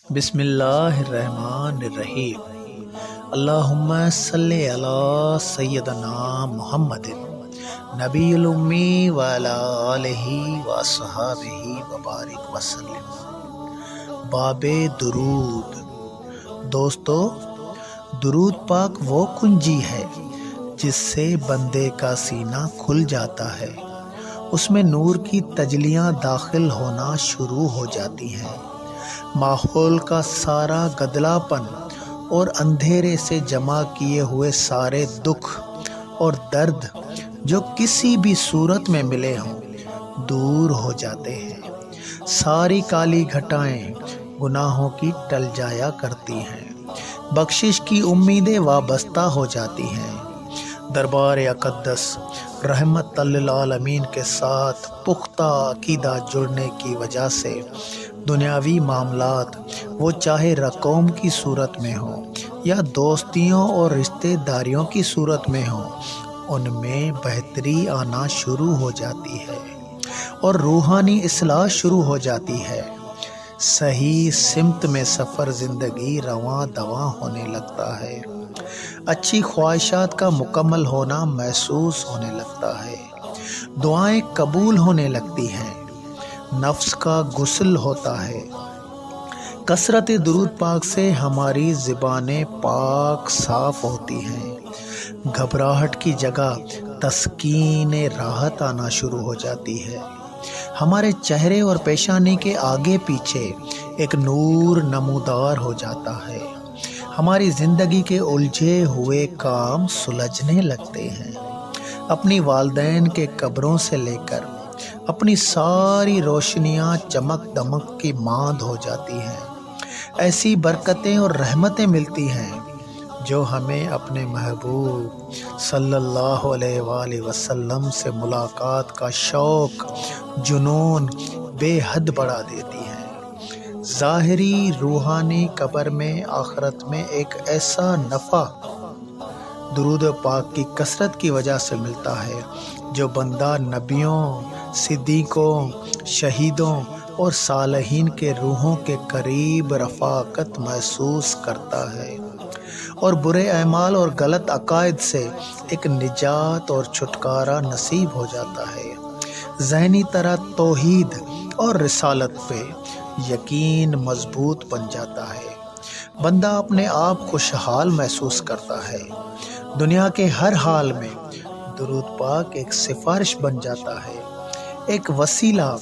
بسم اللہ الرحمن الرحیم۔ اللہم صلی علی سیدنا محمد نبی الامی وعلی آلہ وصحابہ وبارک وسلم۔ باب درود۔ دوستو، درود پاک وہ کنجی ہے جس سے بندے کا سینہ کھل جاتا ہے، اس میں نور کی تجلیاں داخل ہونا شروع ہو جاتی ہیں، ماحول کا سارا گدلا پن اور اندھیرے سے جمع کیے ہوئے سارے دکھ اور درد جو کسی بھی صورت میں ملے ہوں دور ہو جاتے ہیں، ساری کالی گھٹائیں گناہوں کی ٹل جایا کرتی ہیں، بخشش کی امیدیں وابستہ ہو جاتی ہیں، دربار اقدس رحمت للعالمین کے ساتھ پختہ عقیدہ جڑنے کی وجہ سے دنیاوی معاملات وہ چاہے رقوم کی صورت میں ہوں یا دوستیوں اور رشتہ داریوں کی صورت میں ہوں، ان میں بہتری آنا شروع ہو جاتی ہے اور روحانی اصلاح شروع ہو جاتی ہے، صحیح سمت میں سفر زندگی رواں دواں ہونے لگتا ہے، اچھی خواہشات کا مکمل ہونا محسوس ہونے لگتا ہے، دعائیں قبول ہونے لگتی ہیں، نفس کا غسل ہوتا ہے، کثرت درود پاک سے ہماری زبانیں پاک صاف ہوتی ہیں، گھبراہٹ کی جگہ تسکین راحت آنا شروع ہو جاتی ہے، ہمارے چہرے اور پیشانی کے آگے پیچھے ایک نور نمودار ہو جاتا ہے، ہماری زندگی کے الجھے ہوئے کام سلجھنے لگتے ہیں، اپنی والدین کے قبروں سے لے کر اپنی ساری روشنیاں چمک دمک کی ماند ہو جاتی ہیں، ایسی برکتیں اور رحمتیں ملتی ہیں جو ہمیں اپنے محبوب صلی اللہ علیہ وآلہ وسلم سے ملاقات کا شوق جنون بے حد بڑھا دیتی ہیں، ظاہری روحانی قبر میں آخرت میں ایک ایسا نفع درود پاک کی کثرت کی وجہ سے ملتا ہے جو بندہ نبیوں، صدیقوں، شہیدوں اور صالحین کے روحوں کے قریب رفاقت محسوس کرتا ہے اور برے اعمال اور غلط عقائد سے ایک نجات اور چھٹکارا نصیب ہو جاتا ہے، ذہنی طرح توحید اور رسالت پہ یقین مضبوط بن جاتا ہے، بندہ اپنے آپ خوشحال محسوس کرتا ہے، دنیا کے ہر حال میں درود پاک ایک سفارش بن جاتا ہے، ایک وسیلہ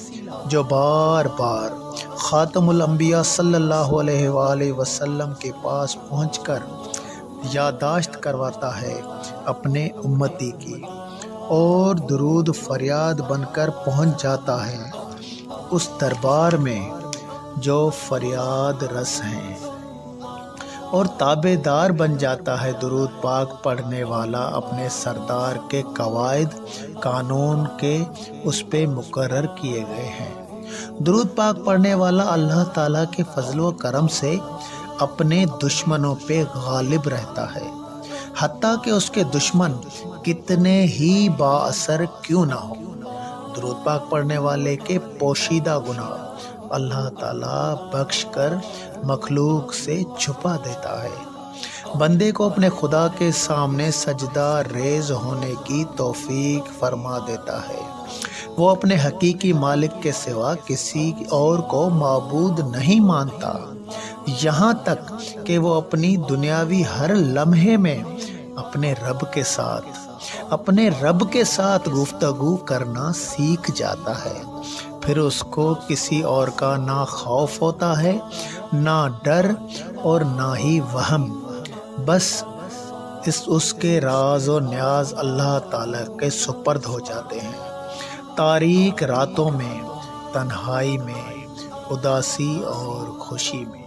جو بار بار خاتم الانبیاء صلی اللہ علیہ وآلہ وسلم کے پاس پہنچ کر یادداشت کرواتا ہے اپنے امتی کی، اور درود فریاد بن کر پہنچ جاتا ہے اس دربار میں جو فریاد رس ہیں، اور تابع دار بن جاتا ہے درود پاک پڑھنے والا اپنے سردار کے قواعد قانون کے اس پہ مقرر کیے گئے ہیں، درود پاک پڑھنے والا اللہ تعالیٰ کے فضل و کرم سے اپنے دشمنوں پہ غالب رہتا ہے، حتیٰ کہ اس کے دشمن کتنے ہی با اثر کیوں نہ ہو، درود پاک پڑھنے والے کے پوشیدہ گناہ اللہ تعالیٰ بخش کر مخلوق سے چھپا دیتا ہے، بندے کو اپنے خدا کے سامنے سجدہ ریز ہونے کی توفیق فرما دیتا ہے، وہ اپنے حقیقی مالک کے سوا کسی اور کو معبود نہیں مانتا، یہاں تک کہ وہ اپنی دنیاوی ہر لمحے میں اپنے رب کے ساتھ گفتگو کرنا سیکھ جاتا ہے، پھر اس کو کسی اور کا نہ خوف ہوتا ہے، نہ ڈر اور نہ ہی وہم، بس اس کے راز و نیاز اللہ تعالیٰ کے سپرد ہو جاتے ہیں، تاریک راتوں میں، تنہائی میں، اداسی اور خوشی میں۔